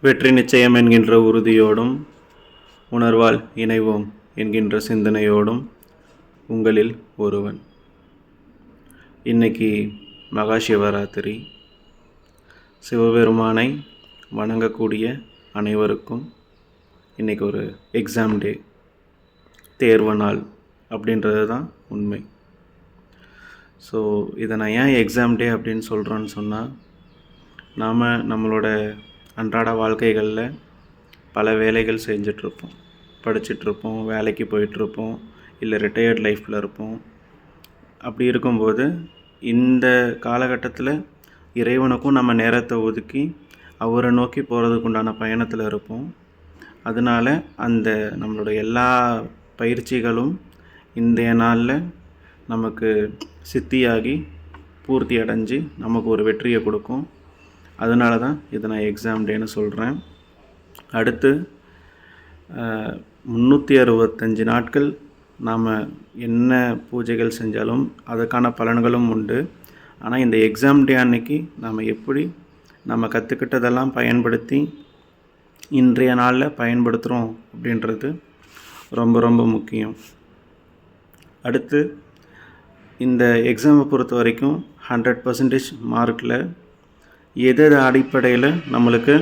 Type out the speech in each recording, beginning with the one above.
வெற்றி நிச்சயம் என்கின்ற உறுதியோடும் உணர்வால் இணைவோம் என்கின்ற சிந்தனையோடும் உங்களில் ஒருவன். இன்னைக்கு மகா சிவராத்திரி. சிவபெருமானை வணங்கக்கூடிய அனைவருக்கும் இன்றைக்கி ஒரு எக்ஸாம் டே, தேர்வு நாள் அப்படின்றது தான் உண்மை. ஸோ இதை நான் ஏன் எக்ஸாம் டே அப்படின்னு சொல்கிறேன்னு சொன்னால், நாம் நம்மளோட அன்றாட வாழ்க்கைகளில் பல வேலைகள் செஞ்சிட்ருப்போம், படிச்சிட்ருப்போம், வேலைக்கு போயிட்டுருப்போம், இல்லை ரிட்டையர்ட் லைஃப்பில் இருப்போம். அப்படி இருக்கும்போது இந்த காலகட்டத்தில் இறைவனுக்கும் நம்ம நேரத்தை ஒதுக்கி அவரை நோக்கி போகிறதுக்கு உண்டான பயணத்தில் இருப்போம். அதனால் அந்த நம்மளோட எல்லா பயிற்சிகளும் இன்றைய நாளில் நமக்கு சித்தியாகி பூர்த்தி அடைஞ்சு நமக்கு ஒரு வெற்றியை கொடுக்கும். அதனால தான் இதை நான் எக்ஸாம் டேன்னு சொல்கிறேன். அடுத்து 365 நாட்கள் நாம் என்ன பூஜைகள் செஞ்சாலும் அதுக்கான பலன்களும் உண்டு. ஆனால் இந்த எக்ஸாம் டே அன்னைக்கு நாம் எப்படி நம்ம கற்றுக்கிட்டதெல்லாம் பயன்படுத்தி இன்றைய நாளில் பயன்படுத்துகிறோம் அப்படின்றது ரொம்ப ரொம்ப முக்கியம். அடுத்து இந்த எக்ஸாமை பொறுத்த வரைக்கும் 100% மார்க்கில் எது அடிப்படையில் நம்மளுக்கு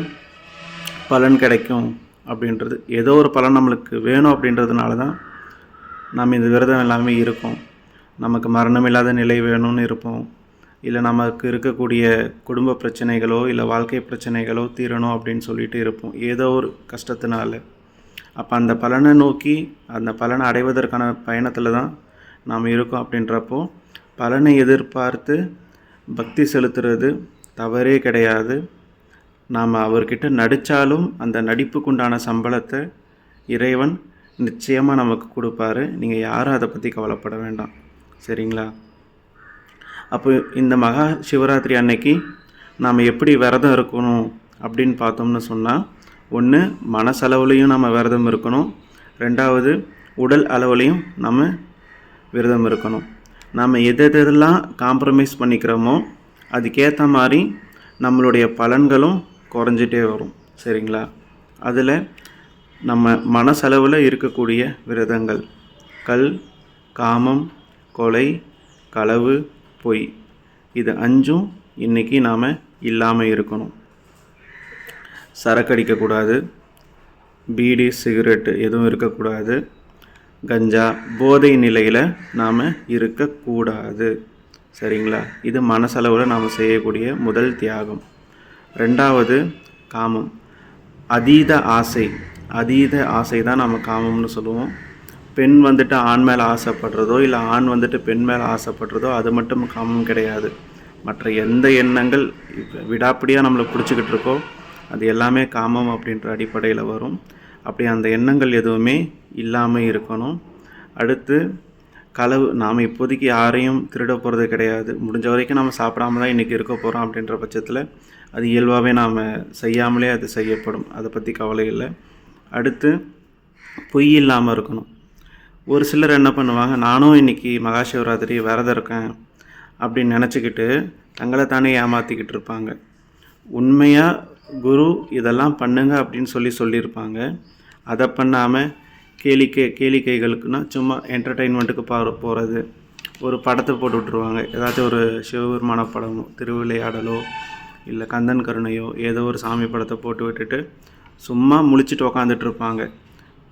பலன் கிடைக்கும் அப்படின்றது, ஏதோ ஒரு பலன் நம்மளுக்கு வேணும் அப்படின்றதுனால தான் நம்ம இந்த விரதம் எல்லாமே இருக்கோம். நமக்கு மரணம் இல்லாத நிலை வேணும்னு இருப்போம், இல்லை நமக்கு இருக்கக்கூடிய குடும்ப பிரச்சனைகளோ இல்லை வாழ்க்கை பிரச்சனைகளோ தீரணும் அப்படின்னு சொல்லிட்டு இருப்போம், ஏதோ ஒரு கஷ்டத்தினால. அப்போ அந்த பலனை நோக்கி அந்த பலனை அடைவதற்கான பயணத்தில் தான் நாம் இருக்கோம். அப்படின்றப்போ பலனை எதிர்பார்த்து பக்தி செலுத்துறது தவறே கிடையாது. நாம் அவர்கிட்ட நடித்தாலும் அந்த நடிப்புக்குண்டான சம்பளத்தை இறைவன் நிச்சயமாக நமக்கு கொடுப்பாரு. நீங்கள் யாரும் அதை பற்றி கவலைப்பட வேண்டாம், சரிங்களா? அப்போ இந்த மகா சிவராத்திரி அன்னைக்கு நாம் எப்படி விரதம் இருக்கணும் அப்படின்னு பார்த்தோம்னு சொன்னால், ஒன்று மனசளவுலையும் நம்ம விரதம் இருக்கணும், ரெண்டாவது உடல் அளவுலையும் நம்ம விரதம் இருக்கணும். நம்ம எதெல்லாம் காம்ப்ரமைஸ் பண்ணிக்கிறோமோ அதுக்கேற்ற மாதிரி நம்மளுடைய பலன்களும் குறைஞ்சிட்டே வரும், சரிங்களா? அதில் நம்ம மனசளவில் இருக்கக்கூடிய விரதங்கள் கல், காமம், கொலை, களவு, பொய், இது 5ம் இன்றைக்கி நாம் இல்லாமல் இருக்கணும். சரக்கடிக்கக்கூடாது, பீடி சிகரெட்டு எதுவும் இருக்கக்கூடாது, கஞ்சா போதை நிலையில் நாம் இருக்கக்கூடாது, சரிங்களா? இது மனசளவில் நாம் செய்யக்கூடிய முதல் தியாகம். ரெண்டாவது காமம், அதீத ஆசை தான் நம்ம காமம்னு சொல்லுவோம். பெண் வந்துட்டு ஆண் மேலே ஆசைப்படுறதோ இல்லை ஆண் வந்துட்டு பெண் மேலே ஆசைப்படுறதோ அது மட்டும் காமம் கிடையாது. மற்ற எந்த எண்ணங்கள் விடாப்பிடியாக நம்மளை பிடிச்சிக்கிட்டு இருக்கோ அது எல்லாமே காமம் அப்படின்ற அடிப்படையில் வரும். அப்படி அந்த எண்ணங்கள் எதுவுமே இல்லாமல் இருக்கணும். அடுத்து களவு, நாம் இப்போதைக்கு யாரையும் திருட போகிறது கிடையாது. முடிஞ்ச வரைக்கும் நம்ம சாப்பிடாம தான் இன்றைக்கி இருக்க போகிறோம் அப்படின்ற பட்சத்தில் அது இயல்பாகவே நாம் செய்யாமலே அது செய்யப்படும், அதை பற்றி கவலை இல்லை. அடுத்து பொய் இல்லாமல் இருக்கணும். ஒரு சிலர் என்ன பண்ணுவாங்க, நானும் இன்றைக்கி மகா சிவராத்திரி விரதம் இருக்கேன் அப்படின்னு நினச்சிக்கிட்டு தங்களை தானே ஏமாற்றிக்கிட்டு இருப்பாங்க. உண்மையாக குரு இதெல்லாம் பண்ணுங்க அப்படின்னு சொல்லியிருப்பாங்க. அதை பண்ணாமல் கேளிக்கைகளுக்குன்னா சும்மா என்டர்டெயின்மெண்ட்டுக்கு போகிறது, ஒரு படத்தை போட்டு விட்ருவாங்க. ஏதாச்சும் ஒரு சிவபெருமான படமோ திருவிளையாடலோ இல்லை கந்தன் கருணையோ ஏதோ ஒரு சாமி படத்தை போட்டு விட்டுட்டு சும்மா முழிச்சிட்டு உக்காந்துட்டு இருப்பாங்க.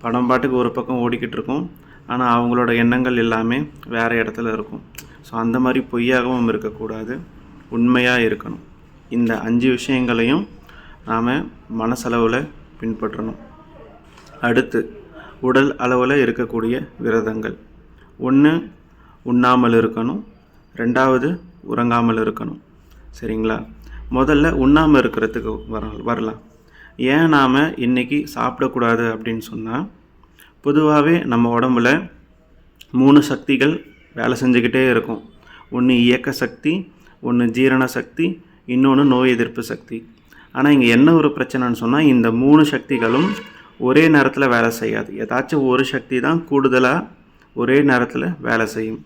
படம் பாட்டுக்கு ஒரு பக்கம் ஓடிக்கிட்டு இருக்கும், ஆனால் அவங்களோட எண்ணங்கள் எல்லாமே வேறு இடத்துல இருக்கும். ஸோ அந்த மாதிரி பொய்யாகவும் இருக்கக்கூடாது, உண்மையாக இருக்கணும். இந்த 5 விஷயங்களையும் நாம் மனசளவில் பின்பற்றணும். அடுத்து உடல் அளவில் இருக்கக்கூடிய விரதங்கள், ஒன்று உண்ணாமல் இருக்கணும், ரெண்டாவது உறங்காமல் இருக்கணும், சரிங்களா? முதல்ல உண்ணாமல் இருக்கிறதுக்கு வரலாம். ஏன் நாம் இன்றைக்கி சாப்பிடக்கூடாது அப்படின்னு சொன்னால், பொதுவாகவே நம்ம உடம்புல 3 சக்திகள் வேலை செஞ்சுக்கிட்டே இருக்கும். ஒன்று இயக்க சக்தி, ஒன்று ஜீரண சக்தி, இன்னொன்று நோய் எதிர்ப்பு சக்தி. ஆனால் இங்கே என்ன ஒரு பிரச்சனைன்னு சொன்னால், இந்த 3 சக்திகளும் ஒரே நேரத்தில் வேலை செய்யாது. ஏதாச்சும் ஒரு சக்தி தான் கூடுதலாக ஒரே நேரத்தில் வேலை செய்யும்.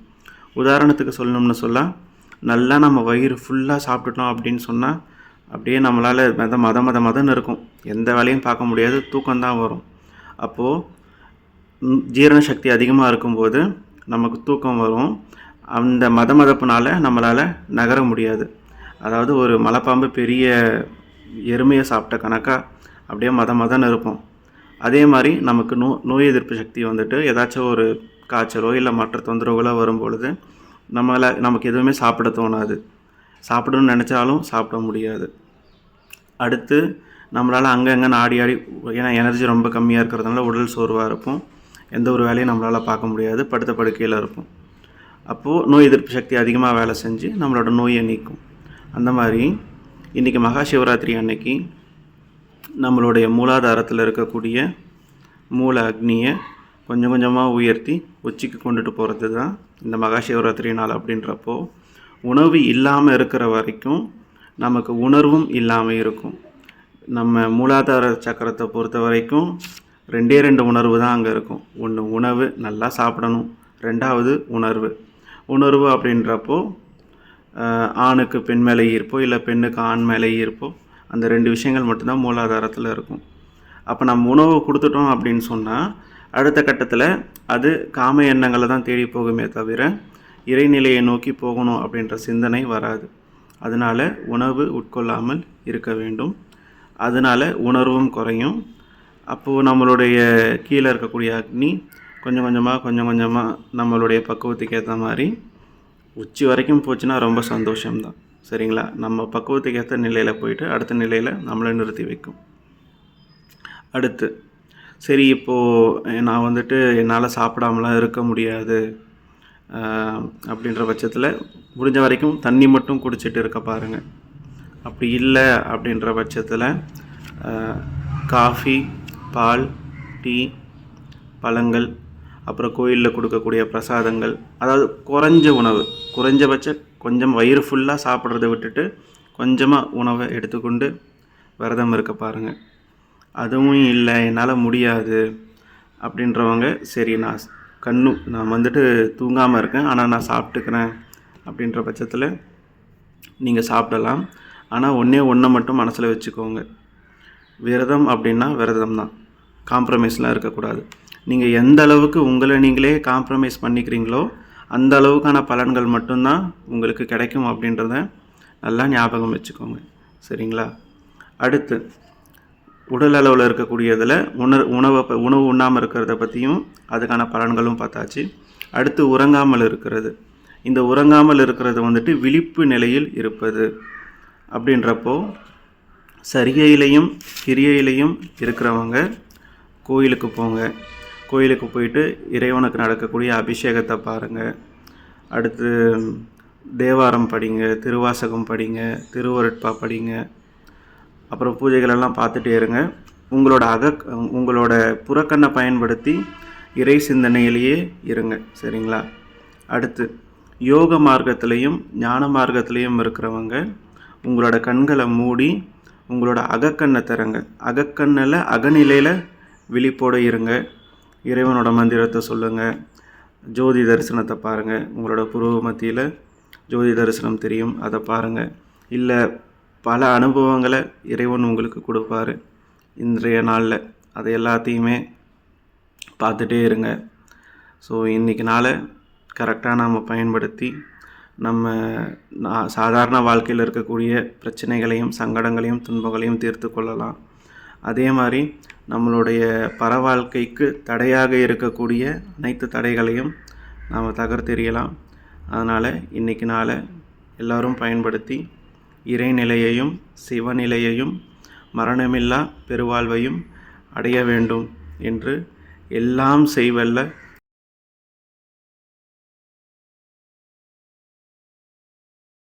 உதாரணத்துக்கு சொல்லணும்னு சொன்னால், நல்லா நம்ம வயிறு ஃபுல்லாக சாப்பிட்டுட்டோம் அப்படின்னு சொன்னால் அப்படியே நம்மளால் மதன்னு இருக்கும். எந்த வேலையும் பார்க்க முடியாது, தூக்கம்தான் வரும். அப்போது ஜீரண சக்தி அதிகமாக இருக்கும்போது நமக்கு தூக்கம் வரும். அந்த மதப்புனால் நம்மளால் நகர முடியாது. அதாவது ஒரு மலைப்பாம்பு பெரிய எருமையை சாப்பிட்ட கணக்காக அப்படியே மதன்னு இருப்போம். அதே மாதிரி நமக்கு நோய் எதிர்ப்பு சக்தி வந்துட்டு ஏதாச்சும் ஒரு காய்ச்சலோ இல்லை மற்ற தொந்தரவுகளோ வரும்பொழுது நமக்கு எதுவுமே சாப்பிட தோணாது. சாப்பிடணும்னு நினச்சாலும் சாப்பிட முடியாது. அடுத்து நம்மளால் அங்கே ஆடி ஏன்னா எனர்ஜி ரொம்ப கம்மியாக இருக்கிறதுனால உடல் சோர்வாக இருக்கும். எந்த ஒரு வேலையும் நம்மளால் பார்க்க முடியாது, படுத்த படுக்கையில் இருப்போம். அப்போது நோய் எதிர்ப்பு சக்தி அதிகமாக வேலை செஞ்சு நம்மளோட நோயை நீக்கும். அந்த மாதிரி இன்றைக்கி மகா சிவராத்திரி அன்னைக்கு நம்மளுடைய மூலாதாரத்தில் இருக்கக்கூடிய மூல அக்னியை கொஞ்சம் கொஞ்சமாக உயர்த்தி உச்சிக்கு கொண்டுட்டு போகிறது தான் இந்த மகா சிவராத்திரி நாள். அப்படின்றப்போ உணவு இல்லாமல் இருக்கிற வரைக்கும் நமக்கு உணர்வும் இல்லாமல் இருக்கும். நம்ம மூலாதார சக்கரத்தை பொறுத்த வரைக்கும் 2 உணர்வு தான் அங்கே இருக்கும். ஒன்று உணவு, நல்லா சாப்பிடணும். 2வது உணர்வு அப்படின்றப்போ ஆணுக்கு பெண் மேலே ஈர்ப்போ இல்லை பெண்ணுக்கு ஆண் மேலே ஈர்ப்போ, அந்த 2 விஷயங்கள் மட்டும்தான் மூலாதாரத்தில் இருக்கும். அப்போ நம்ம உணவு கொடுத்துட்டோம் அப்படின்னு சொன்னால் அடுத்த கட்டத்தில் அது காம எண்ணங்களை தான் தேடி போகுமே தவிர இறைநிலையை நோக்கி போகணும் அப்படின்ற சிந்தனை வராது. அதனால் உணவு உட்கொள்ளாமல் இருக்க வேண்டும். அதனால் உணர்வும் குறையும். அப்போது நம்மளுடைய கீழே இருக்கக்கூடிய அக்னி கொஞ்சம் கொஞ்சமாக நம்மளுடைய பக்குவத்துக்கு ஏற்ற மாதிரி உச்சி வரைக்கும் போச்சுன்னா ரொம்ப சந்தோஷம்தான். சரிங்களா? நம்ம பக்குவத்துக்கு ஏற்ற நிலையில் போயிட்டு அடுத்த நிலையில் நம்மளை நிறுத்தி வைக்கும். அடுத்து சரி, இப்போது நான் வந்துட்டு என்னால் சாப்பிடாமலாம் இருக்க முடியாது அப்படின்ற பட்சத்தில் முடிஞ்ச வரைக்கும் தண்ணி மட்டும் குடிச்சிட்டு இருக்க பாருங்கள். அப்படி இல்லை அப்படின்ற பட்சத்தில் காஃபி, பால், டீ, பழங்கள், அப்புறம் கோயிலில் கொடுக்கக்கூடிய பிரசாதங்கள், அதாவது குறைஞ்ச உணவு, குறைஞ்சபட்ச கொஞ்சம் வயிறு ஃபுல்லாக சாப்பிட்றத விட்டுட்டு கொஞ்சமாக உணவை எடுத்துக்கொண்டு விரதம் இருக்க பாருங்கள். அதுவும் இல்லை என்னால் முடியாது அப்படின்றவங்க, சரி நான் வந்துட்டு தூங்காமல் இருக்கேன் ஆனால் நான் சாப்பிட்டுக்கிறேன் அப்படின்ற பட்சத்தில் நீங்கள் சாப்பிடலாம். ஆனால் ஒன்றை மட்டும் மனசில் வச்சுக்கோங்க, விரதம் அப்படின்னா விரதம் தான், காம்ப்ரமைஸ்லாம் இருக்கக்கூடாது. நீங்கள் எந்த அளவுக்கு உங்களை நீங்களே காம்ப்ரமைஸ் பண்ணிக்கிறீங்களோ அந்த அளவுக்கான பலன்கள் மட்டும்தான் உங்களுக்கு கிடைக்கும் அப்படின்றத நல்லா ஞாபகம் வச்சுக்கோங்க. சரிங்களா? அடுத்து உடல் அளவில் இருக்கக்கூடியதில் உணவு உண்ணாமல் இருக்கிறத பற்றியும் அதுக்கான பலன்களும் பார்த்தாச்சு. அடுத்து உறங்காமல் இருக்கிறது. இந்த உறங்காமல் இருக்கிறது வந்துட்டு விழிப்பு நிலையில் இருப்பது அப்படின்றப்போ சரிகையிலையும் கிரியையிலையும் இருக்கிறவங்க கோயிலுக்கு போங்க. கோயிலுக்கு போயிட்டு இறைவனுக்கு நடக்கக்கூடிய அபிஷேகத்தை பாருங்கள். அடுத்து தேவாரம் படிங்க, திருவாசகம் படிங்க, திருவருட்பா படிங்க. அப்புறம் பூஜைகளெல்லாம் பார்த்துட்டே இருங்க. உங்களோட புறக்கண்ணை பயன்படுத்தி இறை சிந்தனையிலேயே இருங்க. சரிங்களா? அடுத்து யோக மார்க்கத்திலையும் ஞான மார்க்கத்திலையும் இருக்கிறவங்க உங்களோட கண்களை மூடி உங்களோட அகக்கண்ணை திறங்க. அகக்கண்ணில் அகநிலையில் விழிப்போடு இருங்க. இறைவனோட மந்திரத்தை சொல்லுங்கள். ஜோதி தரிசனத்தை பாருங்கள். உங்களோட புருவ மத்தியில் ஜோதி தரிசனம் தெரியும், அதை பாருங்கள். இல்லை பல அனுபவங்களை இறைவன் உங்களுக்கு கொடுப்பாரு இன்றைய நாளில், அதை எல்லாத்தையுமே பார்த்துட்டே இருங்க. ஸோ இன்றைக்கி நாளை கரெக்டாக நம்ம பயன்படுத்தி நம்ம சாதாரண வாழ்க்கையில் இருக்கக்கூடிய பிரச்சனைகளையும் சங்கடங்களையும் துன்பங்களையும் தீர்த்து கொள்ளலாம். அதே மாதிரி நம்மளுடைய பரவாழ்க்கைக்கு தடையாக இருக்கக்கூடிய அனைத்து தடைகளையும் நாம் தகர்த்தெறியலாம். அதனால் இன்றைக்கி நாளை எல்லோரும் பயன்படுத்தி இறைநிலையையும் சிவநிலையையும் மரணமில்லா பெருவாழ்வையும் அடைய வேண்டும் என்று எல்லாம் செய்வல்ல